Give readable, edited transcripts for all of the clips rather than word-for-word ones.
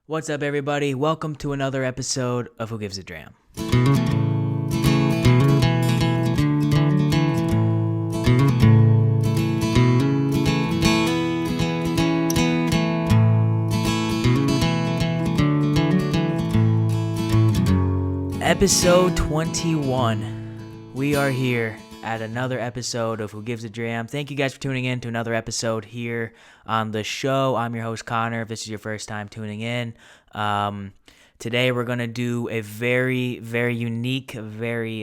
What's up, everybody? Welcome to another episode of Who Gives a Dram. Episode 21. We are here at another episode of Who Gives a Dram. Thank you guys for tuning in to another episode here on the show. I'm your host, Connor. If this is your first time tuning in, today we're going to do a very, very unique, very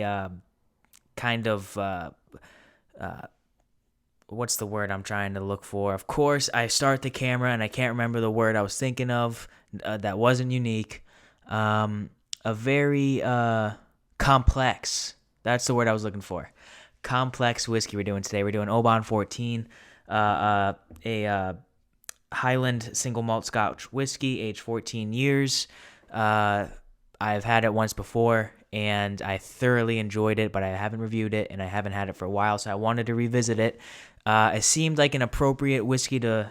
what's the word I'm trying to look for? Of course, I start the camera and I can't remember the word I was thinking of that wasn't unique. A very complex, that's the word I was looking for. Complex whiskey we're doing today. We're doing Oban 14, a Highland single malt Scotch whiskey, aged 14 years. I've had it once before, and I thoroughly enjoyed it, but I haven't reviewed it, and I haven't had it for a while, so I wanted to revisit it. It seemed like an appropriate whiskey to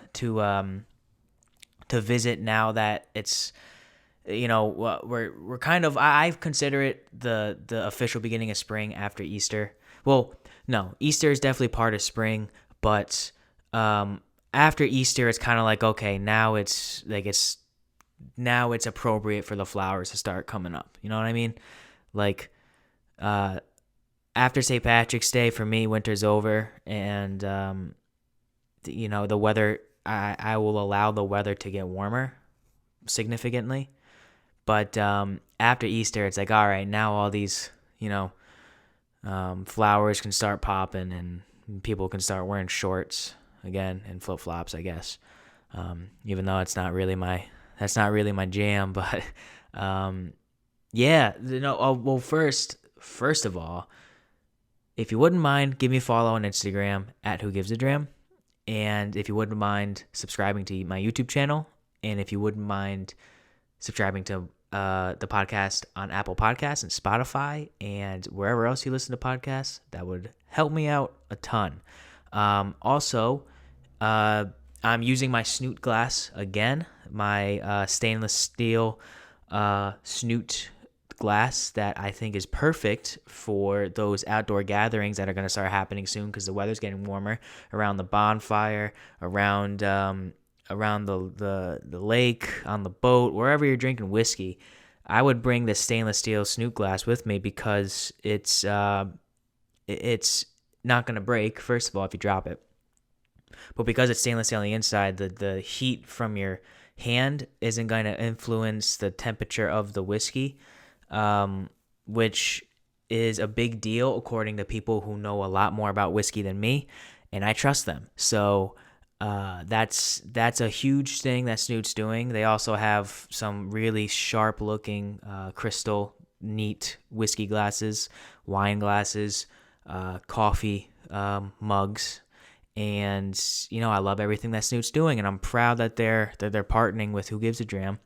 visit now that it's, you know, we're kind of, I consider it the official beginning of spring after Easter. Well, no, Easter is definitely part of spring, but after Easter, it's kind of like, okay, now it's appropriate for the flowers to start coming up. You know what I mean? Like, after St. Patrick's Day, for me, winter's over, and the weather, I will allow the weather to get warmer significantly. But after Easter, it's like, all right, now all these, flowers can start popping and people can start wearing shorts again and flip-flops, I guess. Even though that's not really my jam, but well, first of all, if you wouldn't mind, give me a follow on Instagram at Who Gives a Dram, and if you wouldn't mind subscribing to my YouTube channel, and if you wouldn't mind subscribing to the podcast on Apple Podcasts and Spotify and wherever else you listen to podcasts, that would help me out a ton. Also, I'm using my snoot glass again, my stainless steel snoot glass that I think is perfect for those outdoor gatherings that are going to start happening soon because the weather's getting warmer, around the bonfire, around the lake, on the boat, wherever you're drinking whiskey. I would bring this stainless steel snoot glass with me because it's not going to break, first of all, if you drop it. But because it's stainless steel on the inside, the heat from your hand isn't going to influence the temperature of the whiskey, which is a big deal according to people who know a lot more about whiskey than me, and I trust them. So that's a huge thing that Snoot's doing. They also have some really sharp looking crystal neat whiskey glasses, wine glasses, coffee mugs, and I love everything that Snoot's doing, and I'm proud that they're partnering with Who Gives a Dram,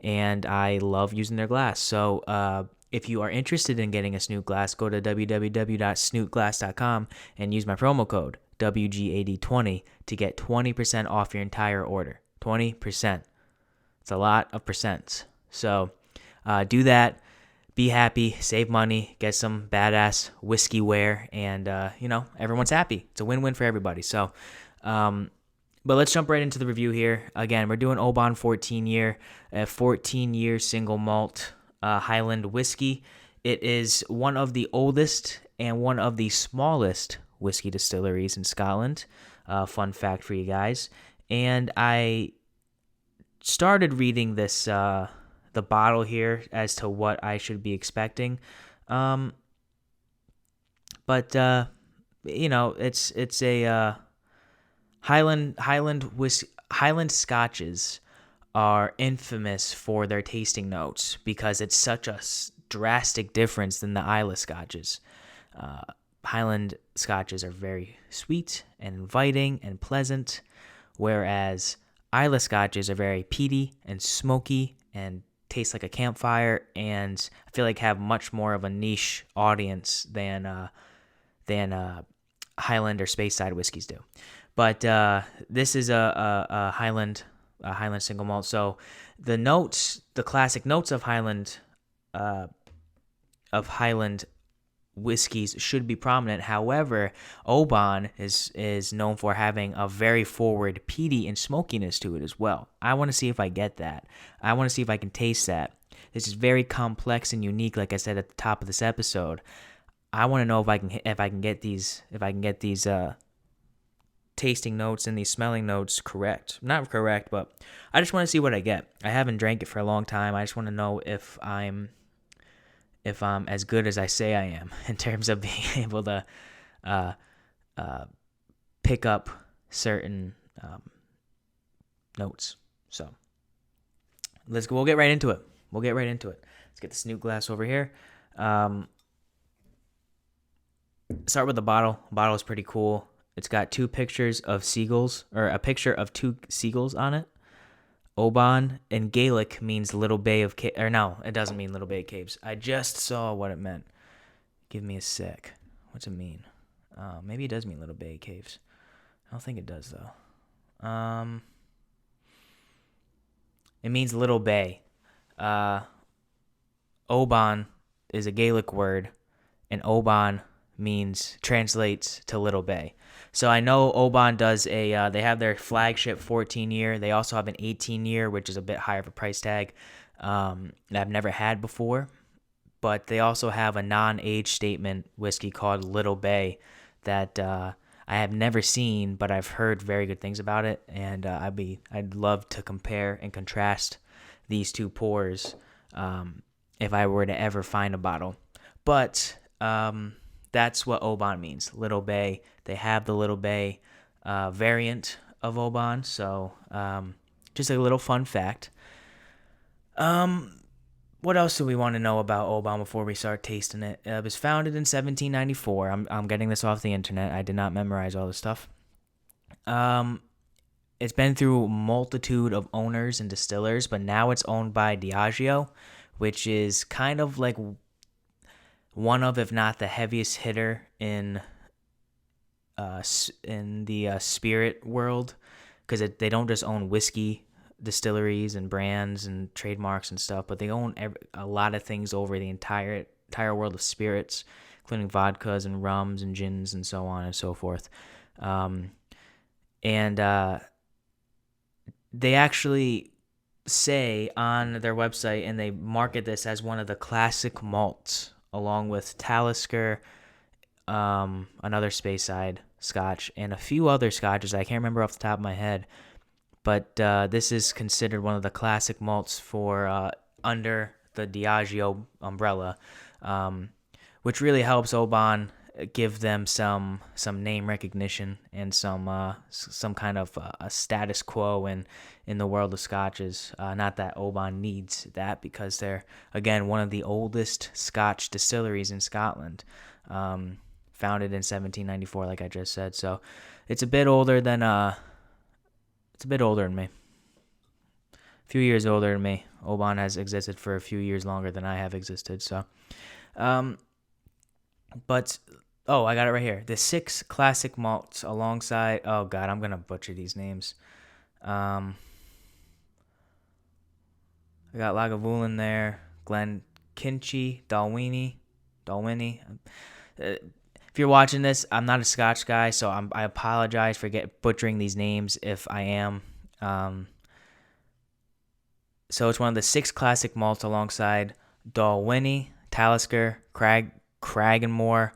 and I love using their glass. So if you are interested in getting a Snoot glass, go to www.snootglass.com and use my promo code WGAD20 to get 20% off your entire order. 20%. It's a lot of percents. So do that. Be happy. Save money. Get some badass whiskey wear. And, everyone's happy. It's a win-win for everybody. So, but let's jump right into the review here. Again, we're doing Oban 14-year single malt Highland whiskey. It is one of the oldest and one of the smallest whiskey distilleries in Scotland. Fun fact for you guys. And I started reading this the bottle here as to what I should be expecting. But it's a Highland Scotches are infamous for their tasting notes because it's such a drastic difference than the Islay Scotches. Highland Scotches are very sweet and inviting and pleasant, whereas Islay Scotches are very peaty and smoky and taste like a campfire, and I feel like have much more of a niche audience than Highland or Speyside whiskeys do. But this is a Highland Highland single malt. So the notes, the classic notes of Highland whiskeys should be prominent. However, Oban is known for having a very forward peaty and smokiness to it as well. I want to see if I get that. I want to see if I can taste that. This is very complex and unique, like I said at the top of this episode. I want to know if I can get these tasting notes and these smelling notes correct. Not correct, but I just want to see what I get. I haven't drank it for a long time. I just want to know if I'm as good as I say I am in terms of being able to pick up certain notes. So we'll get right into it. Let's get the snoot glass over here. Start with the bottle. The bottle is pretty cool. It's got two pictures of seagulls, or a picture of two seagulls on it. Oban in Gaelic means Little Bay of Caves. Or no, it doesn't mean Little Bay of Caves. I just saw what it meant. Give me a sec. What's it mean? Maybe it does mean Little Bay of Caves. I don't think it does, though. It means Little Bay. Oban is a Gaelic word, and Oban translates to Little Bay. So I know Oban does they have their flagship 14-year. They also have an 18-year, which is a bit higher of a price tag that I've never had before. But they also have a non-age statement whiskey called Little Bay that I have never seen, but I've heard very good things about it. And I'd love to compare and contrast these two pours if I were to ever find a bottle. But that's what Oban means, Little Bay. They have the Little Bay variant of Oban, so just a little fun fact. What else do we want to know about Oban before we start tasting it? It was founded in 1794. I'm getting this off the internet. I did not memorize all this stuff. It's been through a multitude of owners and distillers, but now it's owned by Diageo, which is kind of like one of, if not the heaviest hitter in the spirit world, because they don't just own whiskey distilleries and brands and trademarks and stuff, but they own a lot of things over the entire world of spirits, including vodkas and rums and gins and so on and so forth. They actually say on their website, and they market this as one of the classic malts, along with Talisker, another Speyside Scotch, and a few other Scotches I can't remember off the top of my head. But this is considered one of the classic malts for under the Diageo umbrella, which really helps Oban give them some name recognition and some kind of a status quo in the world of Scotches. Not that Oban needs that, because they're, again, one of the oldest Scotch distilleries in Scotland, founded in 1794, like I just said. So it's a bit older than me. A few years older than me. Oban has existed for a few years longer than I have existed. So, but I got it right here. The 6 classic malts alongside. Oh God, I'm gonna butcher these names. I got Lagavulin there, Glenkinchie, Dalwhinnie. If you're watching this, I'm not a Scotch guy, so I apologize for butchering these names if I am. So it's one of the 6 classic malts alongside Dalwhinnie, Talisker, Cragganmore,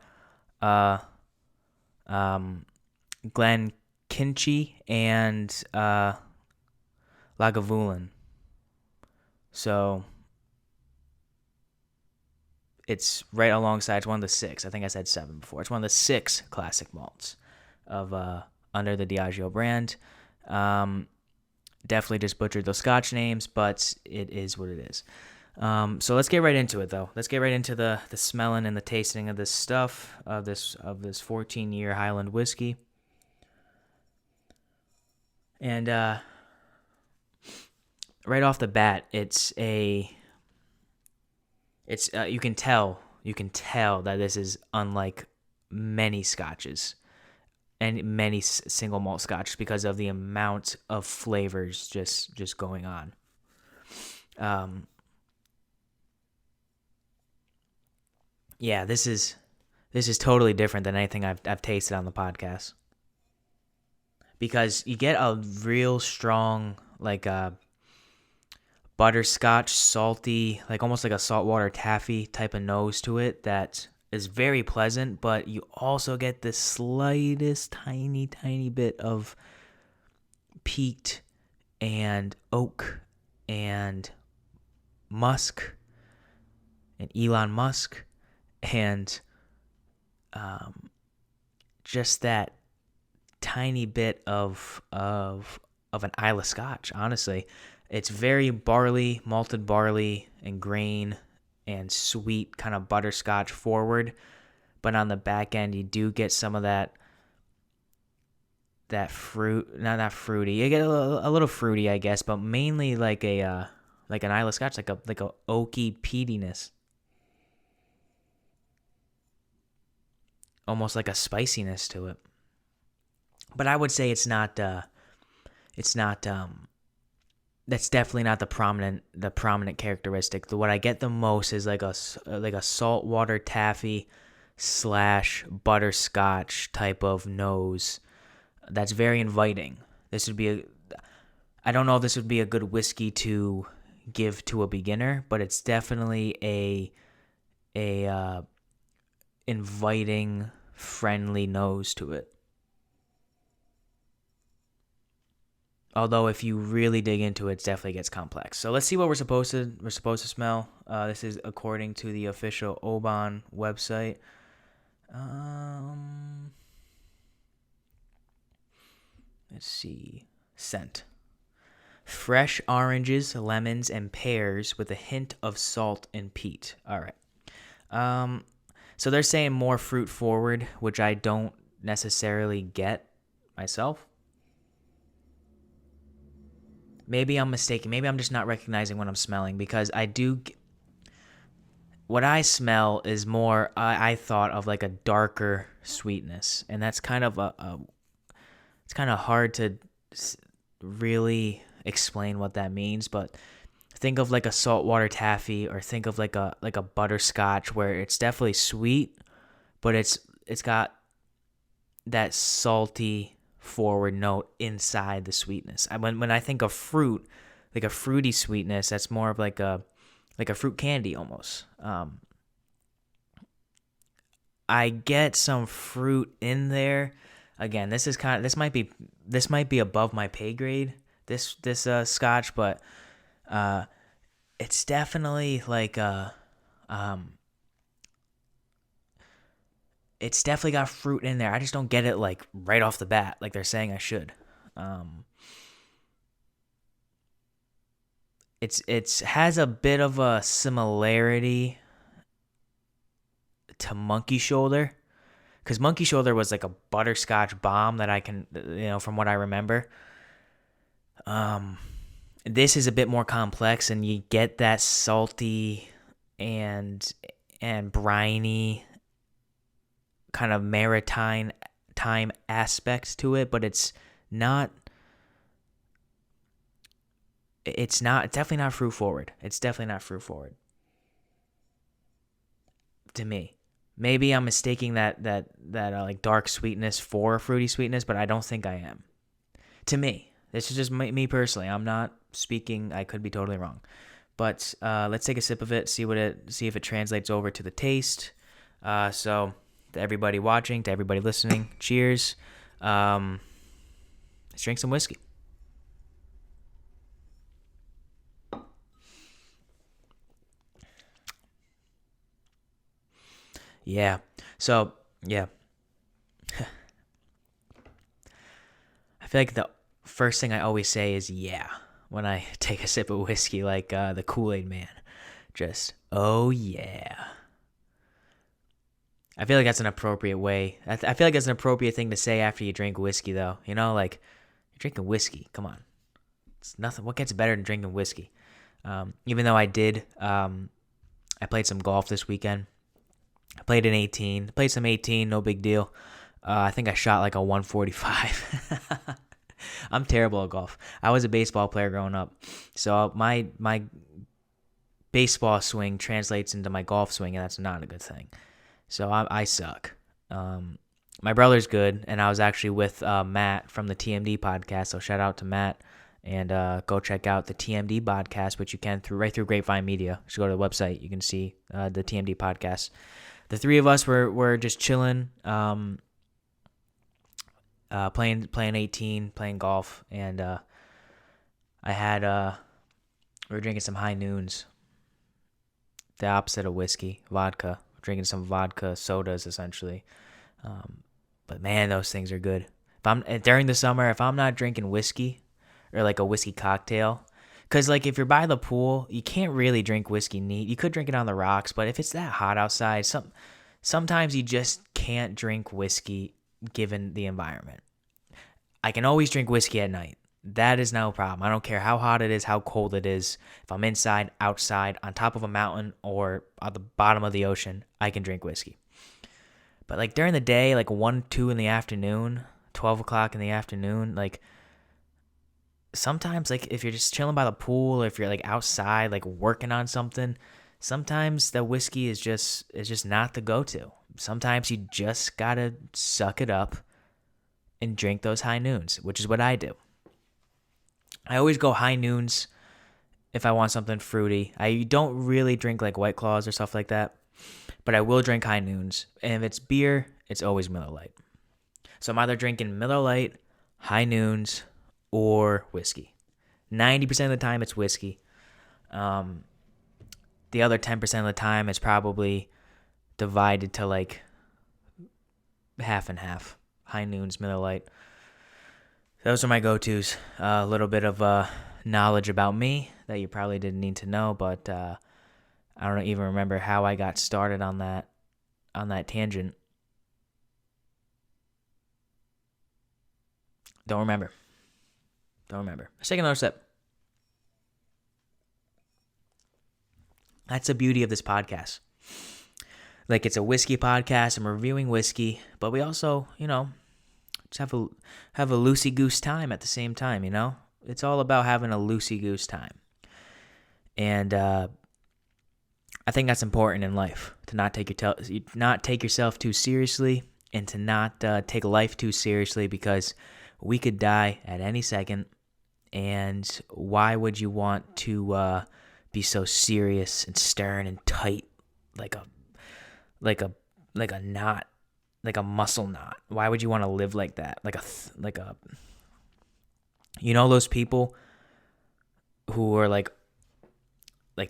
Glenkinchie, and Lagavulin. So it's right alongside. It's one of the 6. I think I said 7 before. It's one of the 6 classic malts of under the Diageo brand. Definitely just butchered those Scotch names, but it is what it is. So let's get right into it, though. Let's get right into the smelling and the tasting of this stuff, of this 14-year Highland whiskey. And right off the bat, you can tell that this is unlike many Scotches and many single malt scotch because of the amount of flavors just going on. Yeah, this is totally different than anything I've tasted on the podcast, because you get a real strong like butterscotch, salty, like almost like a saltwater taffy type of nose to it that is very pleasant, but you also get the slightest tiny bit of peat and oak and musk and Elon Musk and just that tiny bit of an Isla Scotch. Honestly, it's very malted barley and grain and sweet kind of butterscotch forward, but on the back end you do get some of that fruit, not fruity. You get a little fruity, I guess, but mainly like an Isla Scotch, like a oaky peatiness, almost like a spiciness to it. But I would say it's not. That's definitely not the prominent characteristic. What I get the most is like a saltwater taffy / butterscotch type of nose. That's very inviting. I don't know if this would be a good whiskey to give to a beginner, but it's definitely a inviting, friendly nose to it. Although if you really dig into it, it definitely gets complex. So let's see what we're supposed to smell. This is according to the official Oban website. Let's see. Scent. Fresh oranges, lemons, and pears with a hint of salt and peat. All right. So they're saying more fruit forward, which I don't necessarily get myself. Maybe I'm mistaken. Maybe I'm just not recognizing what I'm smelling, because what I smell is more, I thought of like a darker sweetness, and that's kind of it's kind of hard to really explain what that means, but think of like a saltwater taffy, or think of like a butterscotch, where it's definitely sweet, but it's got that salty forward note inside the sweetness. When I think of fruit, like a fruity sweetness, that's more of like a fruit candy almost. I get some fruit in there. Again, this might be above my pay grade, this scotch, but it's definitely like it's definitely got fruit in there. I just don't get it like right off the bat, like they're saying I should. It's has a bit of a similarity to Monkey Shoulder, because Monkey Shoulder was like a butterscotch bomb that I can, from what I remember. This is a bit more complex, and you get that salty and briny kind of maritime aspects to it, but it's definitely not fruit forward. It's definitely not fruit forward to me. Maybe I'm mistaking that like dark sweetness for fruity sweetness, but I don't think I am. To me, this is just me personally. I'm not speaking. I could be totally wrong, but let's take a sip of it. See if it translates over to the taste. So to everybody watching, to everybody listening, cheers. Let's drink some whiskey. Yeah. So, yeah. I feel like the first thing I always say is yeah when I take a sip of whiskey, like the Kool-Aid Man. Just, oh yeah. I feel like that's an appropriate way. I feel like that's an appropriate thing to say after you drink whiskey, though. Like, you're drinking whiskey. Come on. It's nothing. What gets better than drinking whiskey? Even though I played some golf this weekend. I played some 18, no big deal. I think I shot like a 145. I'm terrible at golf. I was a baseball player growing up, so my baseball swing translates into my golf swing, and that's not a good thing. So I suck. My brother's good, and I was actually with Matt from the TMD podcast. So shout out to Matt, and go check out the TMD podcast, which you can right through GrapeVine Media. Just go to the website, you can see the TMD podcast. The three of us were just chilling, playing 18, playing golf, and we were drinking some high noons, the opposite of whiskey, vodka. Drinking some vodka sodas essentially. But man, those things are good. If I'm during the summer, if I'm not drinking whiskey or like a whiskey cocktail, because like if you're by the pool, you can't really drink whiskey neat. You could drink it on the rocks, but if it's that hot outside, sometimes you just can't drink whiskey given the environment. I can always drink whiskey at night. That is no problem. I don't care how hot it is, how cold it is. If I'm inside, outside, on top of a mountain, or at the bottom of the ocean, I can drink whiskey. But like during the day, like 1, 2 in the afternoon, 12 o'clock in the afternoon, like sometimes like if you're just chilling by the pool, or if you're like outside, like working on something, sometimes the whiskey is just not the go-to. Sometimes you just gotta suck it up and drink those high noons, which is what I do. I always go high noons if I want something fruity. I don't really drink like White Claws or stuff like that, but I will drink high noons. And if it's beer, it's always Miller Lite. So I'm either drinking Miller Lite, high noons, or whiskey. 90% of the time it's whiskey. The other 10% of the time it's probably divided to like half and half. High noons, Miller Lite. Those are my go-tos. A little bit of knowledge about me that you probably didn't need to know, but I don't even remember how I got started on that tangent. Don't remember. Let's take another sip. That's the beauty of this podcast. Like, it's a whiskey podcast. I'm reviewing whiskey, but we also, just have a loosey-goose time at the same time, It's all about having a loosey-goose time. And I think that's important in life, to not take yourself too seriously, and to not take life too seriously, because we could die at any second. And why would you want to be so serious and stern and tight, like a knot, like a muscle knot? Why would you want to live like that? Those people who are like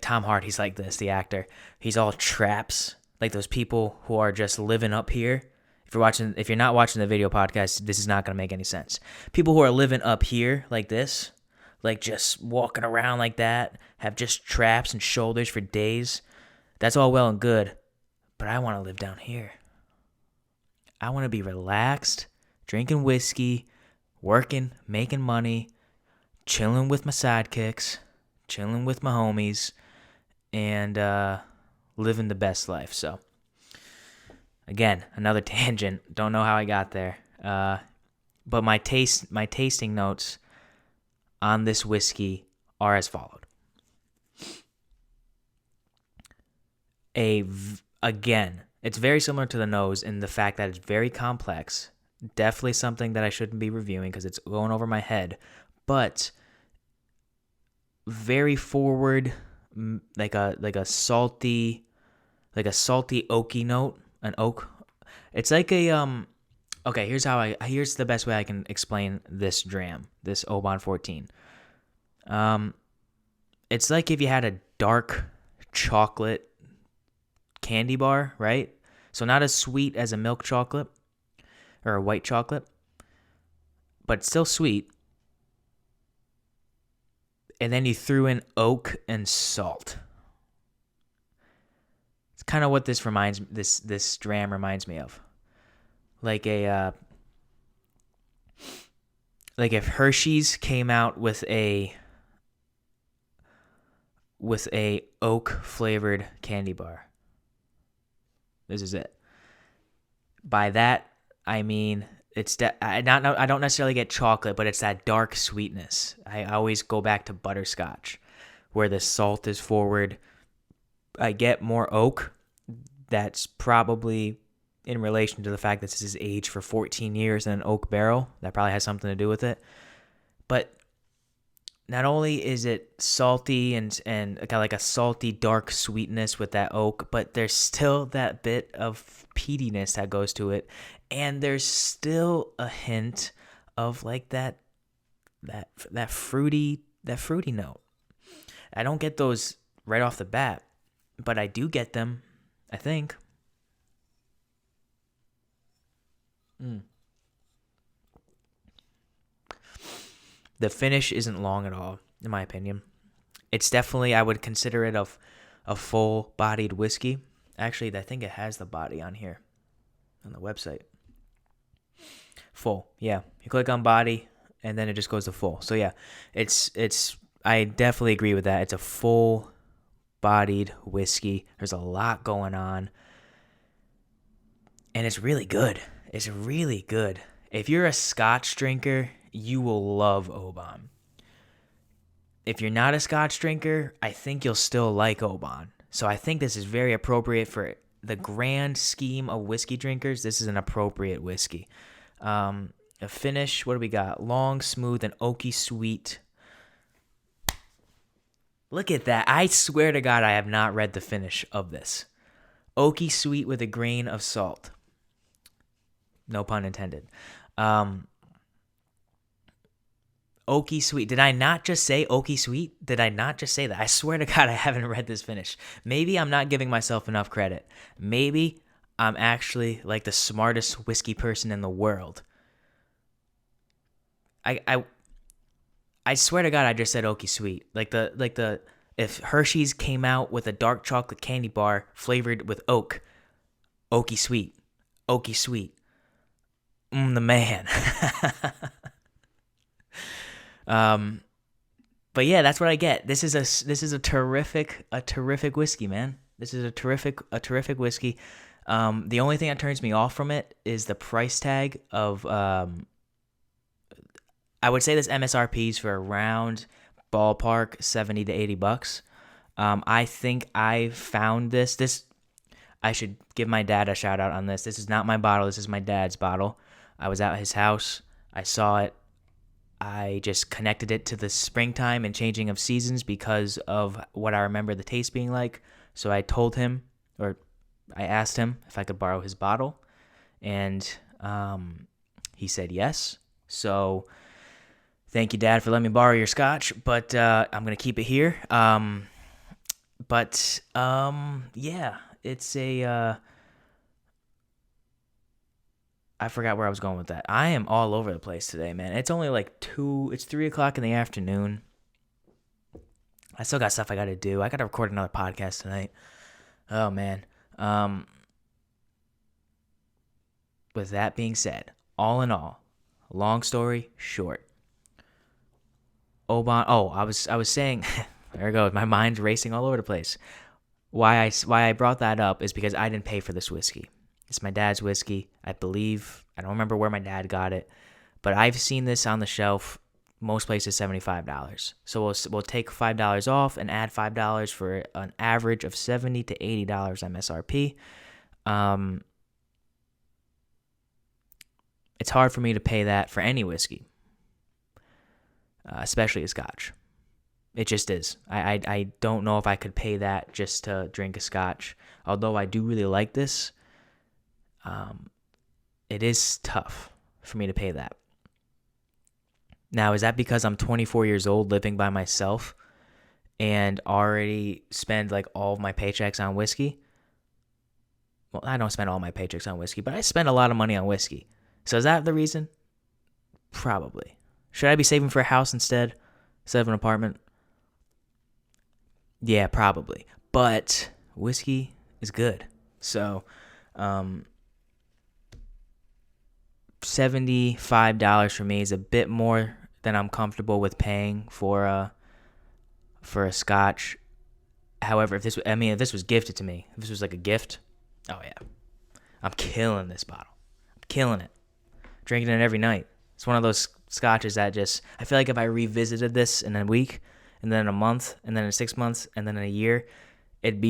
Tom Hardy's like this, the actor. He's all traps. Like those people who are just living up here. If you're not watching the video podcast, this is not going to make any sense. People who are living up here like this, like just walking around like that, have just traps and shoulders for days. That's all well and good, but I want to live down here. I want to be relaxed, drinking whiskey, working, making money, chilling with my sidekicks, chilling with my homies, and living the best life. So, again, another tangent. Don't know how I got there. But my tasting notes on this whiskey are as followed. Again, it's very similar to the nose in the fact that it's very complex. Definitely something that I shouldn't be reviewing because it's going over my head. But very forward, like a salty oaky note, an oak. It's like a okay, here's the best way I can explain this dram, this Oban 14. It's like if you had a dark chocolate candy bar, right? So not as sweet as a milk chocolate or a white chocolate, but still sweet. And then you threw in oak and salt. It's kind of what this dram reminds me of. Like if Hershey's came out with a oak flavored candy bar. This is it. By that, I mean, I don't necessarily get chocolate, but it's that dark sweetness. I always go back to butterscotch, where the salt is forward. I get more oak. That's probably in relation to the fact that this is aged for 14 years in an oak barrel. That probably has something to do with it. But not only is it salty and got like a salty dark sweetness with that oak, but there's still that bit of peatiness that goes to it, and there's still a hint of like that fruity note. I don't get those right off the bat, but I do get them, I think. The finish isn't long at all, in my opinion. It's definitely, I would consider it a full-bodied whiskey. Actually, I think it has the body on here, on the website. Full, yeah. You click on body, and then it just goes to full. So yeah, I definitely agree with that. It's a full-bodied whiskey. There's a lot going on, and it's really good. It's really good. If you're a Scotch drinker, you will love Oban. If you're not a Scotch drinker, I think you'll still like Oban. So I think this is very appropriate for the grand scheme of whiskey drinkers. This is an appropriate whiskey. A finish, what do we got? Long, smooth, and oaky sweet. Look at that. I swear to God, I have not read the finish of this. Oaky sweet with a grain of salt. No pun intended. Oaky sweet. Did I not just say oaky sweet? Did I not just say that? I swear to God, I haven't read this finish. Maybe I'm not giving myself enough credit. Maybe I'm actually like the smartest whiskey person in the world. I swear to God, I just said oaky sweet. Like the if Hershey's came out with a dark chocolate candy bar flavored with oak, oaky sweet, oaky sweet. The man. But yeah, that's what I get. This is a terrific whiskey, man. This is a terrific whiskey. The only thing that turns me off from it is the price tag of I would say this MSRP is for around ballpark $70 to $80. I think I found this. I should give my dad a shout out on this. This is not my bottle. This is my dad's bottle. I was at his house. I saw it. I just connected it to the springtime and changing of seasons because of what I remember the taste being like. So I told him, or I asked him if I could borrow his bottle, and he said yes. So thank you, Dad, for letting me borrow your scotch, but I'm going to keep it here. Yeah, it's a... I forgot where I was going with that. I am all over the place today, man. It's only like 3 o'clock in the afternoon. I still got stuff I got to do. I got to record another podcast tonight. Oh, man. With that being said, all in all, long story short, Oban. Oh, I was saying, there it goes. My mind's racing all over the place. Why I brought that up is because I didn't pay for this whiskey. It's my dad's whiskey, I believe. I don't remember where my dad got it, but I've seen this on the shelf. Most places $75. So we'll take $5 off and add $5 for an average of $70 to $80 MSRP. It's hard for me to pay that for any whiskey, especially a Scotch. It just is. I don't know if I could pay that just to drink a Scotch. Although I do really like this. It is tough for me to pay that. Now, is that because I'm 24 years old living by myself and already spend like all of my paychecks on whiskey? Well, I don't spend all my paychecks on whiskey, but I spend a lot of money on whiskey. So is that the reason? Probably. Should I be saving for a house instead of an apartment? Yeah, probably. But whiskey is good. So, $75 for me is a bit more than I'm comfortable with paying for a Scotch. However, if this was gifted to me, if this was like a gift, oh yeah, I'm killing this bottle. I'm killing it. drinking it every night. It's one of those scotches that just, I feel like if I revisited this in a week, and then in a month, and then in 6 months, and then in a year, it'd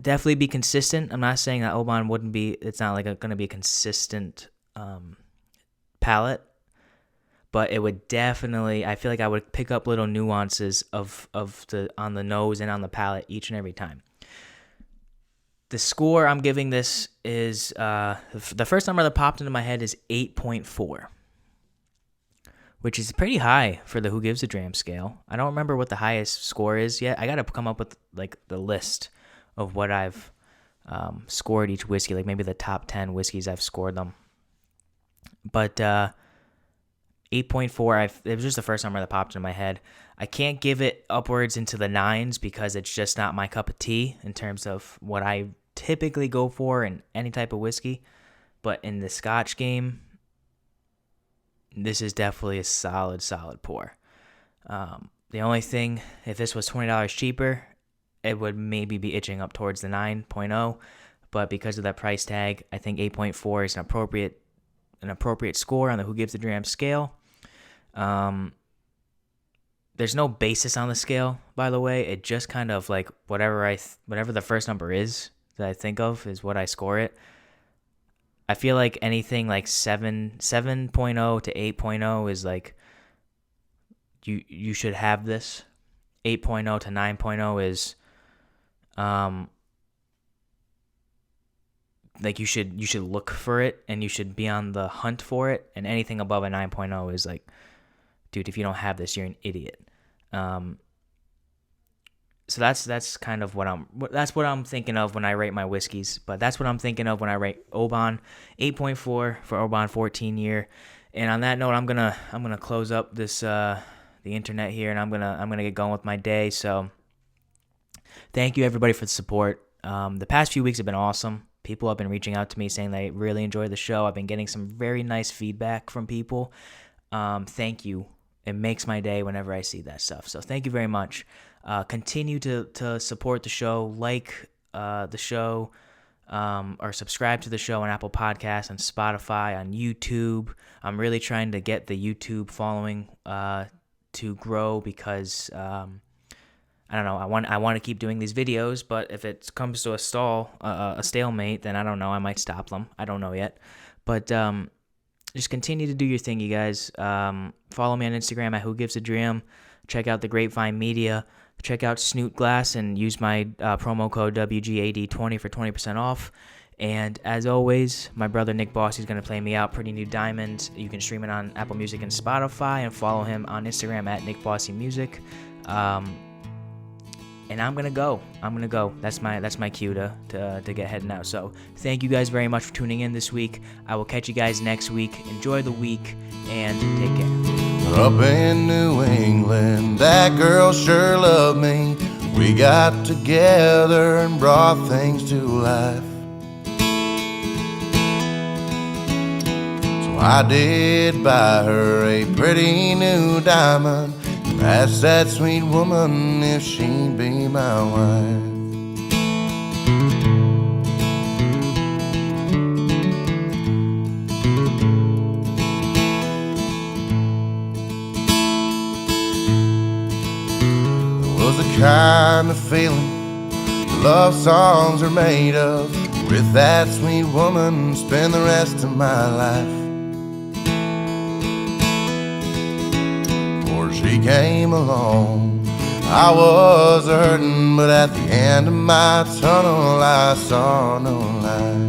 definitely be consistent. I'm not saying that Oban wouldn't be, it's not like going to be a consistent palate, but it would definitely, I feel like I would pick up little nuances on the nose and on the palate each and every time. The score I'm giving this is, the first number that popped into my head is 8.4, which is pretty high for the Who Gives a Dram scale. I don't remember what the highest score is yet. I got to come up with like the list of what I've scored each whiskey, like maybe the top 10 whiskeys I've scored them. But 8.4, it was just the first number that popped into my head. I can't give it upwards into the 9s because it's just not my cup of tea in terms of what I typically go for in any type of whiskey. But in the Scotch game, this is definitely a solid pour. The only thing, if this was $20 cheaper, it would maybe be itching up towards the 9.0. But because of that price tag, I think 8.4 is an appropriate score on the Who Gives a Dram scale. There's no basis on the scale, by the way. It just kind of like whatever the first number is that I think of is what I score it. I feel like anything like 7.0 to 8.0 is like you should have this. 8.0 to 9.0 is like you should look for it and you should be on the hunt for it. And anything above a 9.0 is like, dude, if you don't have this, you're an idiot. So that's kind of what I'm thinking of when I rate my whiskeys. But that's what I'm thinking of when I rate Oban. 8.4 for Oban 14 year. And on that note, I'm gonna close up this the internet here, and I'm gonna get going with my day. So thank you everybody for the support. The past few weeks have been awesome. People have been reaching out to me saying they really enjoy the show. I've been getting some very nice feedback from people. Thank you. It makes my day whenever I see that stuff. So thank you very much. Continue to support the show, like the show, or subscribe to the show on Apple Podcasts, on Spotify, on YouTube. I'm really trying to get the YouTube following to grow because I don't know. I want to keep doing these videos, but if it comes to a stalemate, then I don't know. I might stop them. I don't know yet, but just continue to do your thing, you guys. Follow me on Instagram at Who Gives a Dram. Check out the GrapeVine Media. Check out Snoot Glass and use my promo code WGAD20 for 20% off. And as always, my brother Nick Bossy is going to play me out Pretty New Diamonds. You can stream it on Apple Music and Spotify, and follow him on Instagram at Nick Bossy Music. And I'm gonna go. That's my cue to get heading out. So thank you guys very much for tuning in this week. I will catch you guys next week. Enjoy the week and take care. Up in New England, that girl sure loved me. We got together and brought things to life. So I did buy her a pretty new diamond. Ask that sweet woman if she'd be my wife. There was a kind of feeling love songs are made of. With that sweet woman, spend the rest of my life. She came along, I was hurting, but at the end of my tunnel I saw no light.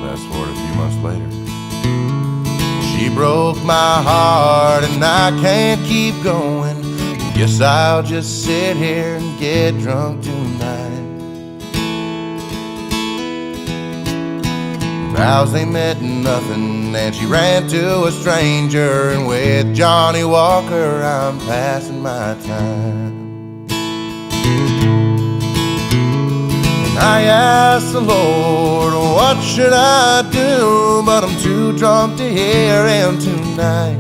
Fast forward a few months later, broke my heart and I can't keep going. Guess I'll just sit here and get drunk tonight. Vows they meant nothing and she ran to a stranger, and with Johnny Walker I'm passing my time. And I asked the Lord, what should I do? But I'm too drunk to hear him tonight.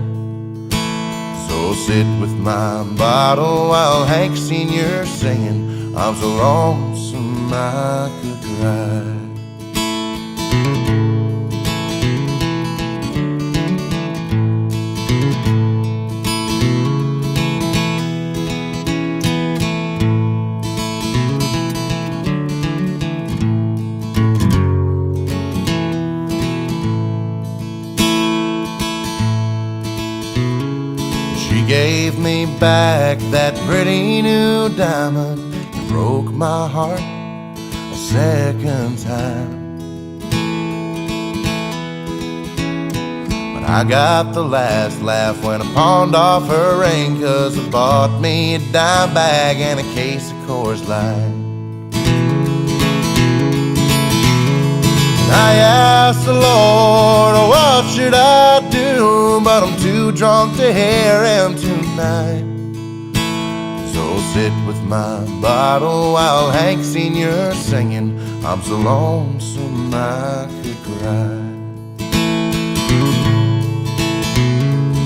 So sit with my bottle while Hank Sr. singing. I'm so lonesome I could cry. She gave me back that pretty new diamond and broke my heart a second time. But I got the last laugh when I pawned off her ring, 'cause I bought me a dime bag and a case of Coors Light. I asked the Lord, what should I do? But I'm too drunk to hear him tonight. So sit with my bottle while Hank Sr. singing. I'm so lonesome I could cry.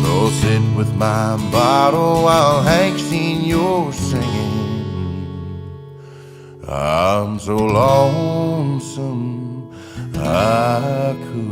So sit with my bottle while Hank Sr. singing. I'm so lonesome I could